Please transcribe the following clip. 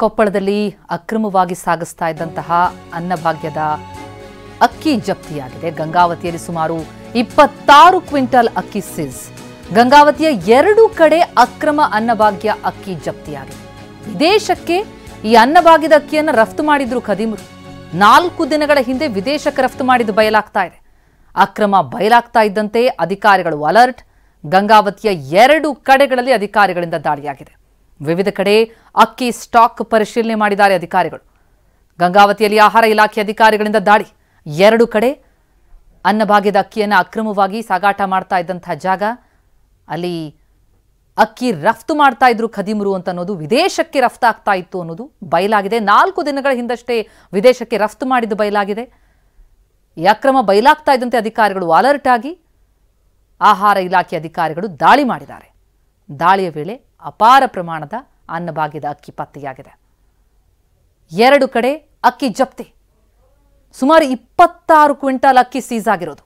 ಕೊಪ್ಪಳದಲ್ಲಿ ಅಕ್ರಮವಾಗಿ ಸಾಗಿಸ್ತಾ ಇದ್ದಂತಹ ಅನ್ನಭಾಗ್ಯದ ಅಕ್ಕಿ ಜಪ್ತಿಯಾಗಿದೆ. ಗಂಗಾವತಿಯಲ್ಲಿ ಸುಮಾರು 26 ಕ್ವಿಂಟಲ್ ಅಕ್ಕಿ ಸೀಸ್. ಗಂಗಾವತಿಯ 2 ಕಡೆ ಅಕ್ರಮ ಅನ್ನಭಾಗ್ಯ ಅಕ್ಕಿ ಜಪ್ತಿಯಾಗಿದೆ. ವಿದೇಶಕ್ಕೆ ಈ ಅನ್ನಭಾಗ್ಯದ ಅಕ್ಕಿಯನ್ನು ರಫ್ತು ಮಾಡಿದ್ರು ಖದೀಮರು. 4 ದಿನಗಳ ಹಿಂದೆ ವಿದೇಶಕ್ಕೆ ರಫ್ತು ಮಾಡಿದ್ದು ಬಯಲಾಗ್ತಾ ಇದೆ. ಅಕ್ರಮ ಬಯಲಾಗ್ತಾ ಇದ್ದಂತೆ ಅಧಿಕಾರಿಗಳು ಅಲರ್ಟ್. ಗಂಗಾವತಿಯ 2 ಕಡೆಗಳಲ್ಲಿ ಅಧಿಕಾರಿಗಳಿಂದ ದಾಳಿಯಾಗಿದೆ. ವಿವಿಧ ಕಡೆ ಅಕ್ಕಿ ಸ್ಟಾಕ್ ಪರಿಶೀಲನೆ ಮಾಡಿದ್ದಾರೆ ಅಧಿಕಾರಿಗಳು. ಗಂಗಾವತಿಯಲ್ಲಿ ಆಹಾರ ಇಲಾಖೆ ಅಧಿಕಾರಿಗಳಿಂದ ದಾಳಿ. 2 ಕಡೆ ಅನ್ನಭಾಗ್ಯದ ಅಕ್ಕಿಯನ್ನು ಅಕ್ರಮವಾಗಿ ಸಾಗಾಟ ಮಾಡ್ತಾ ಇದ್ದಂತಹ ಜಾಗ, ಅಲ್ಲಿ ಅಕ್ಕಿ ರಫ್ತು ಮಾಡ್ತಾ ಇದ್ರು ಖದೀಮರು ಅಂತ ಅನ್ನೋದು, ವಿದೇಶಕ್ಕೆ ರಫ್ತಾಗ್ತಾ ಇತ್ತು ಅನ್ನೋದು ಬಯಲಾಗಿದೆ. 4 ದಿನಗಳ ಹಿಂದಷ್ಟೇ ವಿದೇಶಕ್ಕೆ ರಫ್ತು ಮಾಡಿದ್ದು ಬಯಲಾಗಿದೆ. ಈ ಅಕ್ರಮ ಬಯಲಾಗ್ತಾ ಇದ್ದಂತೆ ಅಧಿಕಾರಿಗಳು ಅಲರ್ಟ್ ಆಗಿ ಆಹಾರ ಇಲಾಖೆ ಅಧಿಕಾರಿಗಳು ದಾಳಿ ಮಾಡಿದ್ದಾರೆ. ದಾಳಿಯ ವೇಳೆ ಅಪಾರ ಪ್ರಮಾಣದ ಅನ್ನಭಾಗ್ಯದ ಅಕ್ಕಿ ಪತ್ತೆಯಾಗಿದೆ. 2 ಕಡೆ ಅಕ್ಕಿ ಜಪ್ತಿ. ಸುಮಾರು 26 ಕ್ವಿಂಟಲ್ ಅಕ್ಕಿ ಸೀಸ್ ಆಗಿರೋದು.